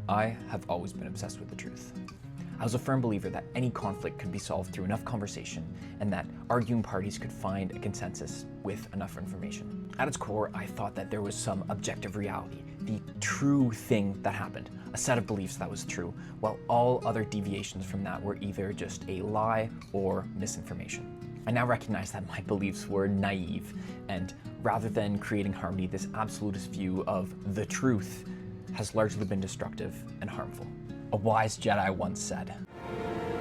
I have always been obsessed with the truth. I was a firm believer that any conflict could be solved through enough conversation and that arguing parties could find a consensus with enough information. At its core, I thought that there was some objective reality, the true thing that happened, a set of beliefs that was true, while all other deviations from that were either just a lie or misinformation. I now recognize that my beliefs were naive, and rather than creating harmony, this absolutist view of the truth has largely been destructive and harmful. A wise Jedi once said,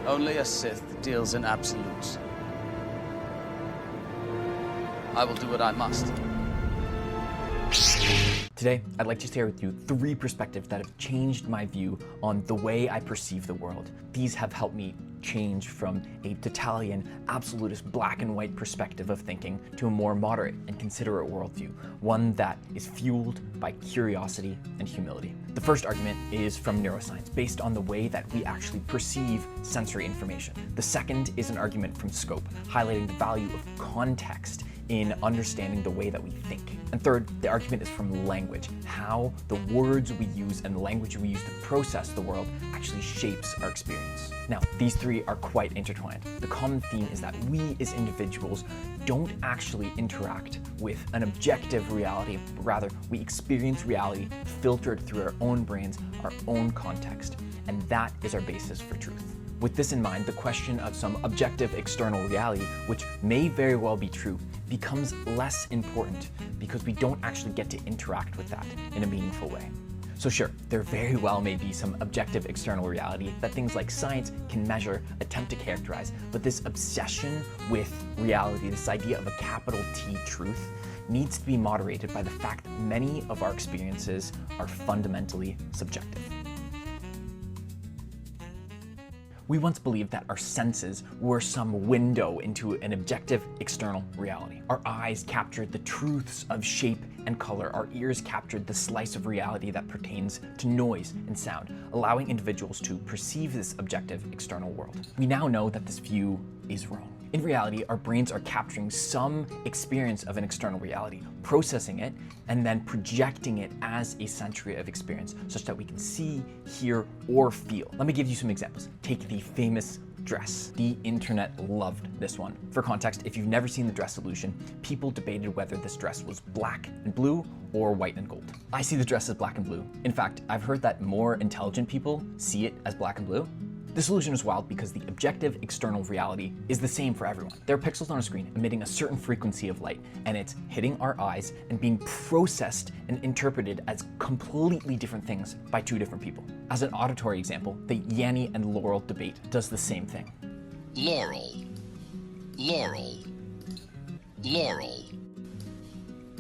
"Only a Sith deals in absolutes. I will do what I must." Today, I'd like to share with you 3 perspectives that have changed my view on the way I perceive the world. These have helped me change from a totalitarian, absolutist black and white perspective of thinking to a more moderate and considerate worldview, one that is fueled by curiosity and humility. The first argument is from neuroscience, based on the way that we actually perceive sensory information. The second is an argument from scope, highlighting the value of context in understanding the way that we think. And third, the argument is from language, how the words we use and the language we use to process the world actually shapes our experience. Now, these 3 are quite intertwined. The common theme is that we as individuals don't actually interact with an objective reality, but rather we experience reality filtered through our own brains, our own context, and that is our basis for truth. With this in mind, the question of some objective external reality, which may very well be true, becomes less important because we don't actually get to interact with that in a meaningful way. So sure, there very well may be some objective external reality that things like science can measure, attempt to characterize, but this obsession with reality, this idea of a capital T truth, needs to be moderated by the fact that many of our experiences are fundamentally subjective. We once believed that our senses were some window into an objective external reality. Our eyes captured the truths of shape and color. Our ears captured the slice of reality that pertains to noise and sound, allowing individuals to perceive this objective external world. We now know that this view is wrong. In reality, our brains are capturing some experience of an external reality, processing it, and then projecting it as a century of experience such that we can see, hear, or feel. Let me give you some examples. Take the famous dress. The internet loved this one. For context, if you've never seen the dress illusion, people debated whether this dress was black and blue or white and gold. I see the dress as black and blue. In fact, I've heard that more intelligent people see it as black and blue. This illusion is wild because the objective external reality is the same for everyone. There are pixels on a screen emitting a certain frequency of light, and it's hitting our eyes and being processed and interpreted as completely different things by 2 different people. As an auditory example, the Yanny and Laurel debate does the same thing. Laurel, Laurel, Laurel,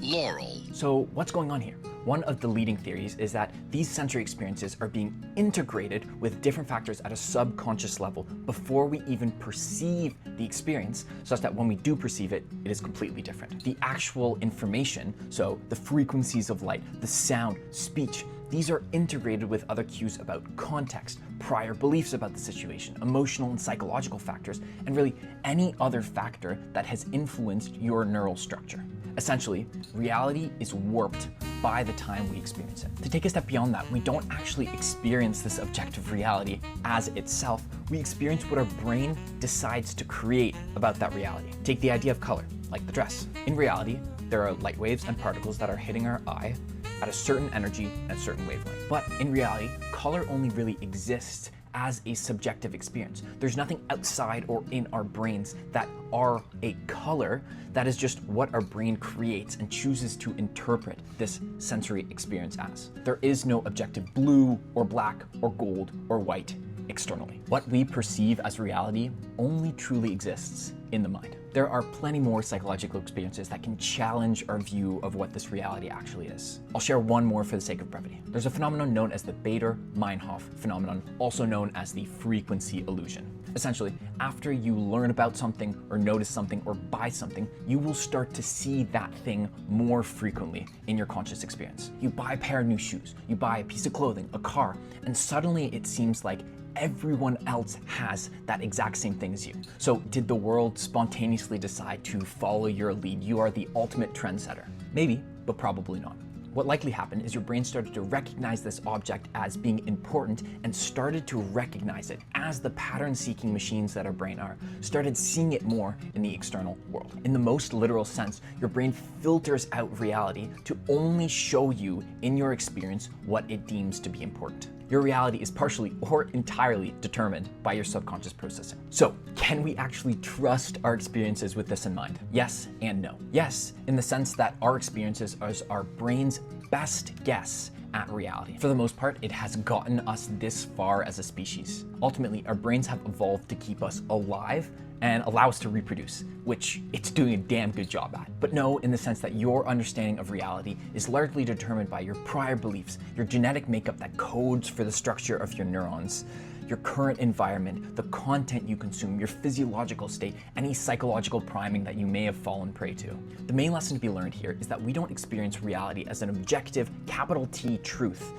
Laurel. So what's going on here? One of the leading theories is that these sensory experiences are being integrated with different factors at a subconscious level before we even perceive the experience, such that when we do perceive it, it is completely different. The actual information, so the frequencies of light, the sound, speech, these are integrated with other cues about context, prior beliefs about the situation, emotional and psychological factors, and really any other factor that has influenced your neural structure. Essentially, reality is warped by the time we experience it. To take a step beyond that, we don't actually experience this objective reality as itself. We experience what our brain decides to create about that reality. Take the idea of color, like the dress. In reality, there are light waves and particles that are hitting our eye at a certain energy and a certain wavelength. But in reality, color only really exists as a subjective experience. There's nothing outside or in our brains that are a color. That is just what our brain creates and chooses to interpret this sensory experience as. There is no objective blue or black or gold or white externally. What we perceive as reality only truly exists in the mind. There are plenty more psychological experiences that can challenge our view of what this reality actually is. I'll share one more for the sake of brevity. There's a phenomenon known as the Bader-Meinhof phenomenon, also known as the frequency illusion. Essentially, after you learn about something or notice something or buy something, you will start to see that thing more frequently in your conscious experience. You buy a pair of new shoes, you buy a piece of clothing, a car, and suddenly it seems like everyone else has that exact same thing as you. So did the world spontaneously decide to follow your lead? You are the ultimate trendsetter. Maybe, but probably not. What likely happened is your brain started to recognize this object as being important and started to recognize it as the pattern-seeking machines that our brain are, started seeing it more in the external world. In the most literal sense, your brain filters out reality to only show you in your experience what it deems to be important. Your reality is partially or entirely determined by your subconscious processing. So, can we actually trust our experiences with this in mind? Yes and no. Yes, in the sense that our experiences are our brain's best guess at reality. For the most part, it has gotten us this far as a species. Ultimately, our brains have evolved to keep us alive and allow us to reproduce, which it's doing a damn good job at. But no, in the sense that your understanding of reality is largely determined by your prior beliefs, your genetic makeup that codes for the structure of your neurons, your current environment, the content you consume, your physiological state, any psychological priming that you may have fallen prey to. The main lesson to be learned here is that we don't experience reality as an objective, capital T truth,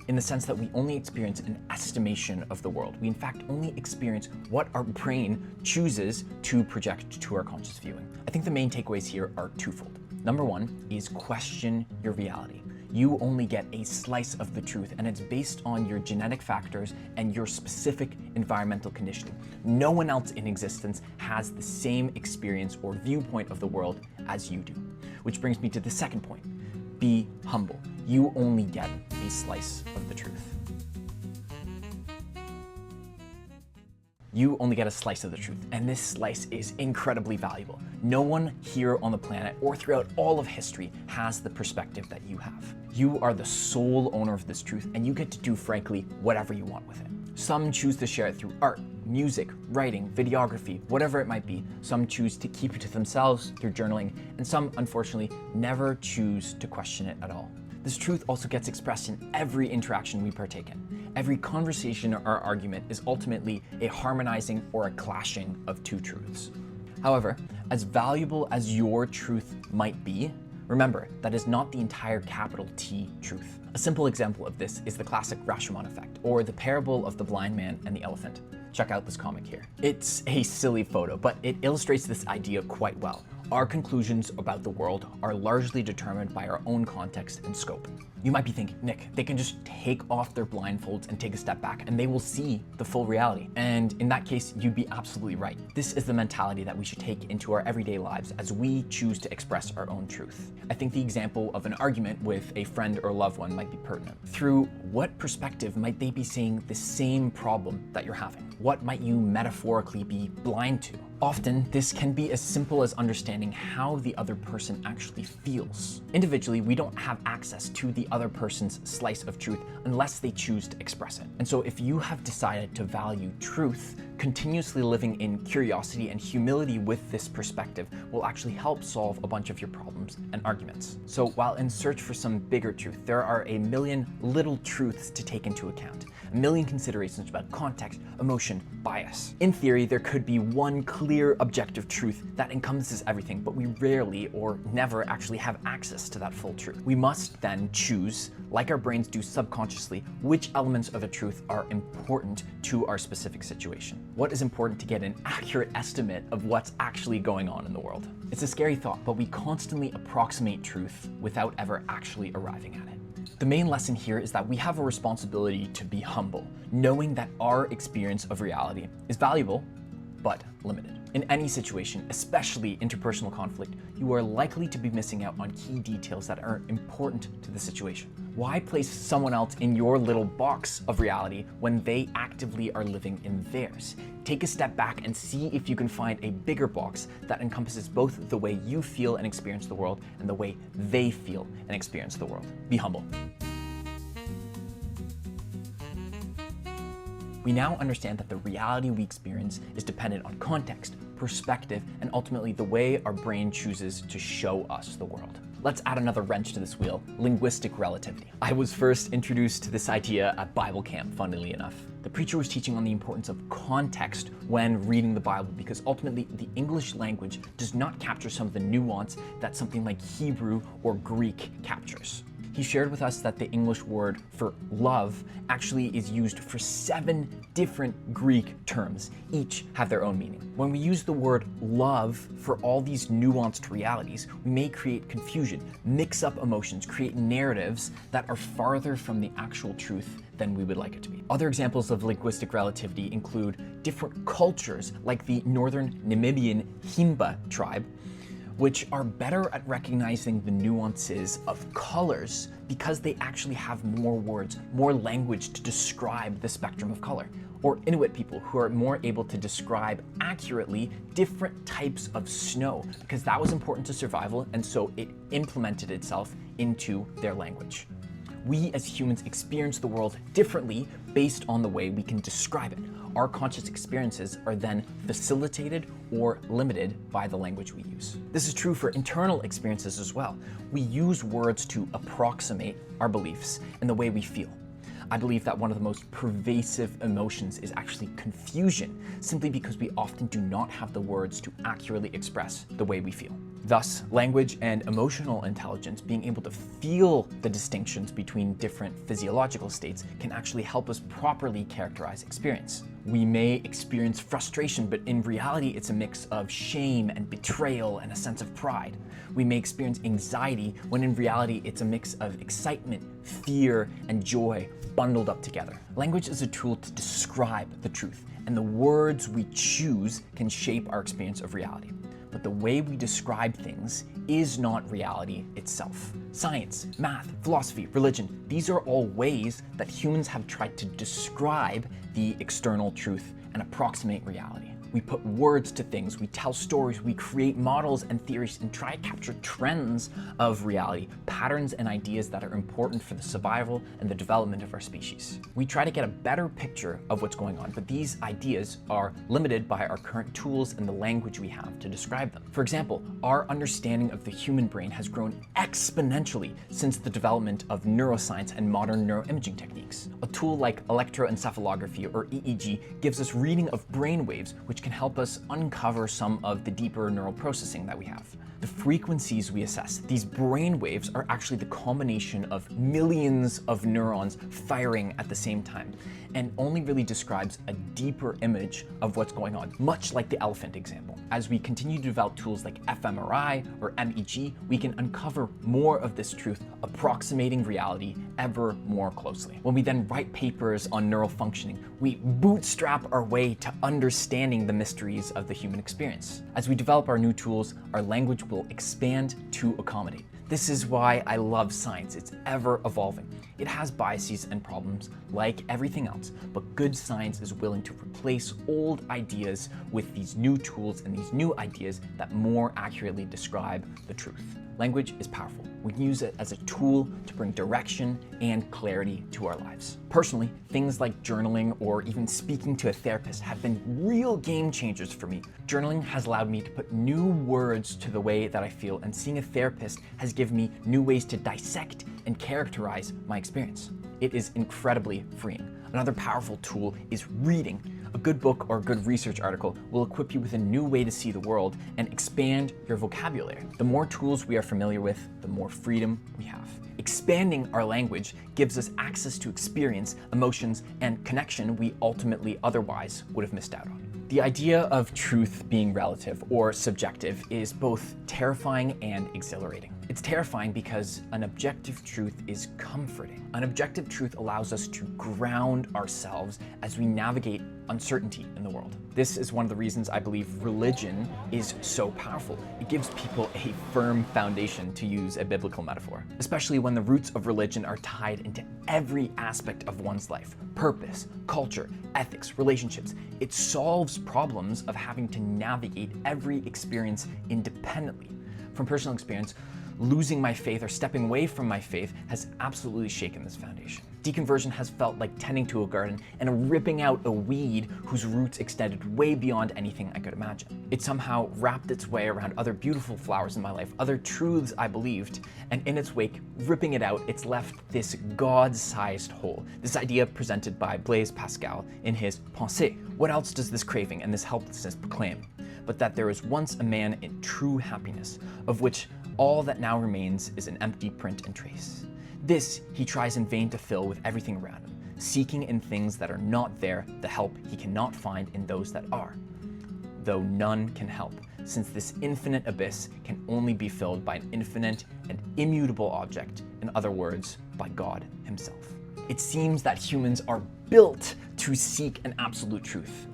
in the sense that we only experience an estimation of the world. We in fact only experience what our brain chooses to project to our conscious viewing. I think the main takeaways here are twofold. Number one is question your reality. You only get a slice of the truth, and it's based on your genetic factors and your specific environmental conditioning. No one else in existence has the same experience or viewpoint of the world as you do. Which brings me to the second point. Be humble. You only get a slice of the truth. You only get a slice of the truth, and this slice is incredibly valuable. No one here on the planet or throughout all of history has the perspective that you have. You are the sole owner of this truth, and you get to do, frankly, whatever you want with it. Some choose to share it through art, music, writing, videography, whatever it might be. Some choose to keep it to themselves through journaling, and some, unfortunately, never choose to question it at all. This truth also gets expressed in every interaction we partake in. Every conversation or argument is ultimately a harmonizing or a clashing of two truths. However, as valuable as your truth might be, remember, that is not the entire capital T truth. A simple example of this is the classic Rashomon effect, or the parable of the blind man and the elephant. Check out this comic here. It's a silly photo, but it illustrates this idea quite well. Our conclusions about the world are largely determined by our own context and scope. You might be thinking, Nick, they can just take off their blindfolds and take a step back and they will see the full reality. And in that case, you'd be absolutely right. This is the mentality that we should take into our everyday lives as we choose to express our own truth. I think the example of an argument with a friend or loved one might be pertinent. Through what perspective might they be seeing the same problem that you're having? What might you metaphorically be blind to? Often, this can be as simple as understanding how the other person actually feels. Individually, we don't have access to the other person's slice of truth unless they choose to express it. And so if you have decided to value truth, continuously living in curiosity and humility with this perspective will actually help solve a bunch of your problems and arguments. So while in search for some bigger truth, there are a million little truths to take into account. A million considerations about context, emotion, bias. In theory, there could be one clear objective truth that encompasses everything, but we rarely or never actually have access to that full truth. We must then choose, like our brains do subconsciously, which elements of the truth are important to our specific situation. What is important to get an accurate estimate of what's actually going on in the world? It's a scary thought, but we constantly approximate truth without ever actually arriving at it. The main lesson here is that we have a responsibility to be humble, knowing that our experience of reality is valuable, but limited. In any situation, especially interpersonal conflict, you are likely to be missing out on key details that are important to the situation. Why place someone else in your little box of reality when they actively are living in theirs? Take a step back and see if you can find a bigger box that encompasses both the way you feel and experience the world and the way they feel and experience the world. Be humble. We now understand that the reality we experience is dependent on context, perspective, and ultimately the way our brain chooses to show us the world. Let's add another wrench to this wheel, linguistic relativity. I was first introduced to this idea at Bible camp, funnily enough. The preacher was teaching on the importance of context when reading the Bible because ultimately the English language does not capture some of the nuance that something like Hebrew or Greek captures. He shared with us that the English word for love actually is used for 7 different Greek terms. Each have their own meaning. When we use the word love for all these nuanced realities, we may create confusion, mix up emotions, create narratives that are farther from the actual truth than we would like it to be. Other examples of linguistic relativity include different cultures like the northern Namibian Himba tribe, which are better at recognizing the nuances of colors because they actually have more words, more language to describe the spectrum of color. Or Inuit people who are more able to describe accurately different types of snow because that was important to survival, and so it implemented itself into their language. We as humans experience the world differently based on the way we can describe it. Our conscious experiences are then facilitated or limited by the language we use. This is true for internal experiences as well. We use words to approximate our beliefs and the way we feel. I believe that one of the most pervasive emotions is actually confusion, simply because we often do not have the words to accurately express the way we feel. Thus, language and emotional intelligence, being able to feel the distinctions between different physiological states, can actually help us properly characterize experience. We may experience frustration, but in reality, it's a mix of shame and betrayal and a sense of pride. We may experience anxiety when in reality, it's a mix of excitement, fear, and joy bundled up together. Language is a tool to describe the truth, and the words we choose can shape our experience of reality. But the way we describe things is not reality itself. Science, math, philosophy, religion, these are all ways that humans have tried to describe the external truth and approximate reality. We put words to things, we tell stories, we create models and theories and try to capture trends of reality, patterns and ideas that are important for the survival and the development of our species. We try to get a better picture of what's going on, but these ideas are limited by our current tools and the language we have to describe them. For example, our understanding of the human brain has grown exponentially since the development of neuroscience and modern neuroimaging techniques. A tool like electroencephalography or EEG gives us reading of brain waves, which can help us uncover some of the deeper neural processing that we have. The frequencies we assess, these brain waves, are actually the combination of millions of neurons firing at the same time, and only really describes a deeper image of what's going on, much like the elephant example. As we continue to develop tools like fMRI or MEG, we can uncover more of this truth, approximating reality ever more closely. When we then write papers on neural functioning, we bootstrap our way to understanding the mysteries of the human experience. As we develop our new tools, our language will expand to accommodate. This is why I love science. It's ever evolving. It has biases and problems like everything else, but good science is willing to replace old ideas with these new tools and these new ideas that more accurately describe the truth. Language is powerful. We can use it as a tool to bring direction and clarity to our lives. Personally, things like journaling or even speaking to a therapist have been real game changers for me. Journaling has allowed me to put new words to the way that I feel, and seeing a therapist has given me new ways to dissect and characterize my experience. It is incredibly freeing. Another powerful tool is reading. A good book or a good research article will equip you with a new way to see the world and expand your vocabulary. The more tools we are familiar with, the more freedom we have. Expanding our language gives us access to experience, emotions, and connection we ultimately otherwise would have missed out on. The idea of truth being relative or subjective is both terrifying and exhilarating. It's terrifying because an objective truth is comforting. An objective truth allows us to ground ourselves as we navigate uncertainty in the world. This is one of the reasons I believe religion is so powerful. It gives people a firm foundation, to use a biblical metaphor, especially when the roots of religion are tied into every aspect of one's life: purpose, culture, ethics, relationships. It solves problems of having to navigate every experience independently. From personal experience, losing my faith or stepping away from my faith has absolutely shaken this foundation. Deconversion has felt like tending to a garden and ripping out a weed whose roots extended way beyond anything I could imagine. It somehow wrapped its way around other beautiful flowers in my life, other truths I believed, and in its wake, ripping it out, it's left this God-sized hole. This idea presented by Blaise Pascal in his Pensée. What else does this craving and this helplessness proclaim? But that there was once a man in true happiness, of which all that now remains is an empty print and trace. This he tries in vain to fill with everything around him, seeking in things that are not there the help he cannot find in those that are, though none can help, since this infinite abyss can only be filled by an infinite and immutable object, in other words, by God himself. It seems that humans are built to seek an absolute truth.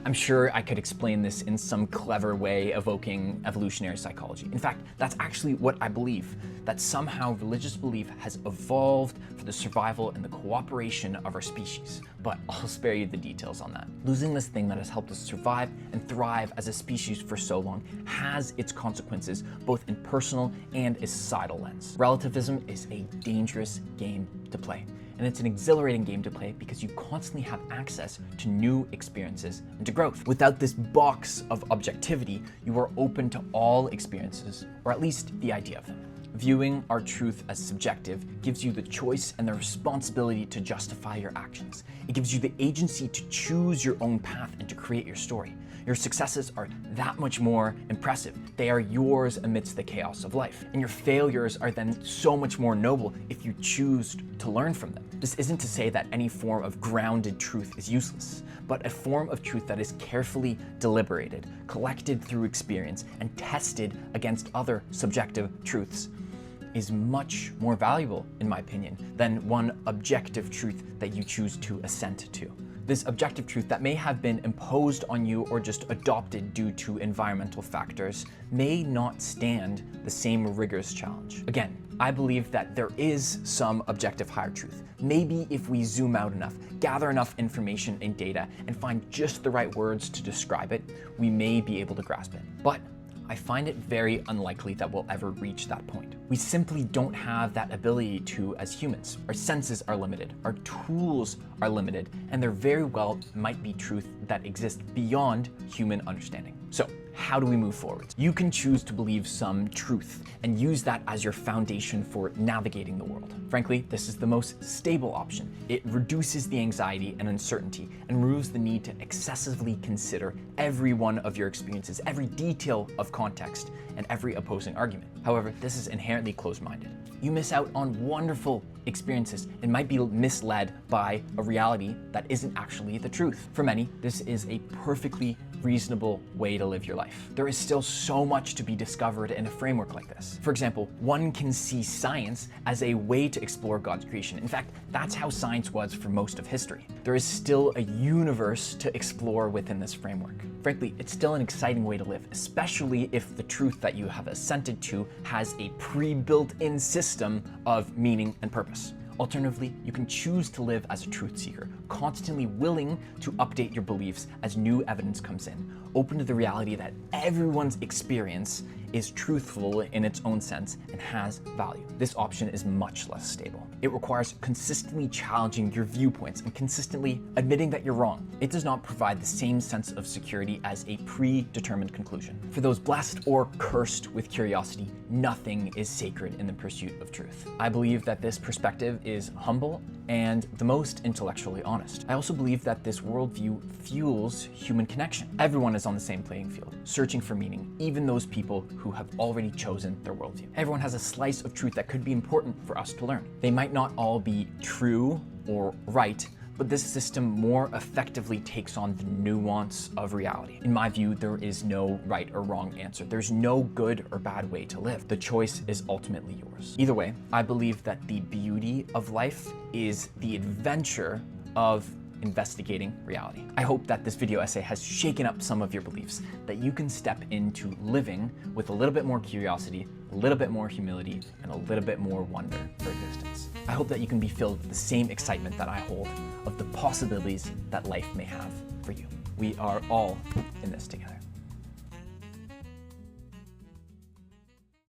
I'm sure I could explain this in some clever way evoking evolutionary psychology. In fact, that's actually what I believe, that somehow religious belief has evolved for the survival and the cooperation of our species. But I'll spare you the details on that. Losing this thing that has helped us survive and thrive as a species for so long has its consequences, both in personal and a societal lens. Relativism is a dangerous game to play. And it's an exhilarating game to play because you constantly have access to new experiences and to growth. Without this box of objectivity, you are open to all experiences, or at least the idea of them. Viewing our truth as subjective gives you the choice and the responsibility to justify your actions. It gives you the agency to choose your own path and to create your story. Your successes are that much more impressive. They are yours amidst the chaos of life. And your failures are then so much more noble if you choose to learn from them. This isn't to say that any form of grounded truth is useless, but a form of truth that is carefully deliberated, collected through experience, and tested against other subjective truths is much more valuable, in my opinion, than one objective truth that you choose to assent to. This objective truth that may have been imposed on you or just adopted due to environmental factors may not stand the same rigorous challenge. Again, I believe that there is some objective higher truth. Maybe if we zoom out enough, gather enough information and data, and find just the right words to describe it, we may be able to grasp it. But I find it very unlikely that we'll ever reach that point. We simply don't have that ability to as humans. Our senses are limited, our tools are limited, and there very well might be truth that exists beyond human understanding. So, how do we move forward? You can choose to believe some truth and use that as your foundation for navigating the world. Frankly, this is the most stable option. It reduces the anxiety and uncertainty and removes the need to excessively consider every one of your experiences, every detail of context, and every opposing argument. However, this is inherently closed-minded. You miss out on wonderful experiences and might be misled by a reality that isn't actually the truth. For many, this is a perfectly reasonable way to live your life. There is still so much to be discovered in a framework like this. For example, one can see science as a way to explore God's creation. In fact, that's how science was for most of history. There is still a universe to explore within this framework. Frankly, it's still an exciting way to live, especially if the truth that you have assented to has a pre-built-in system of meaning and purpose. Alternatively, you can choose to live as a truth seeker, constantly willing to update your beliefs as new evidence comes in, open to the reality that everyone's experience is truthful in its own sense and has value. This option is much less stable. It requires consistently challenging your viewpoints and consistently admitting that you're wrong. It does not provide the same sense of security as a predetermined conclusion. For those blessed or cursed with curiosity, nothing is sacred in the pursuit of truth. I believe that this perspective is humble and the most intellectually honest. I also believe that this worldview fuels human connection. Everyone is on the same playing field, searching for meaning, even those people who have already chosen their worldview. Everyone has a slice of truth that could be important for us to learn. They might not all be true or right, but this system more effectively takes on the nuance of reality. In my view, there is no right or wrong answer. There's no good or bad way to live. The choice is ultimately yours. Either way, I believe that the beauty of life is the adventure of investigating reality. I hope that this video essay has shaken up some of your beliefs, that you can step into living with a little bit more curiosity, a little bit more humility, and a little bit more wonder for existence. I hope that you can be filled with the same excitement that I hold of the possibilities that life may have for you. We are all in this together.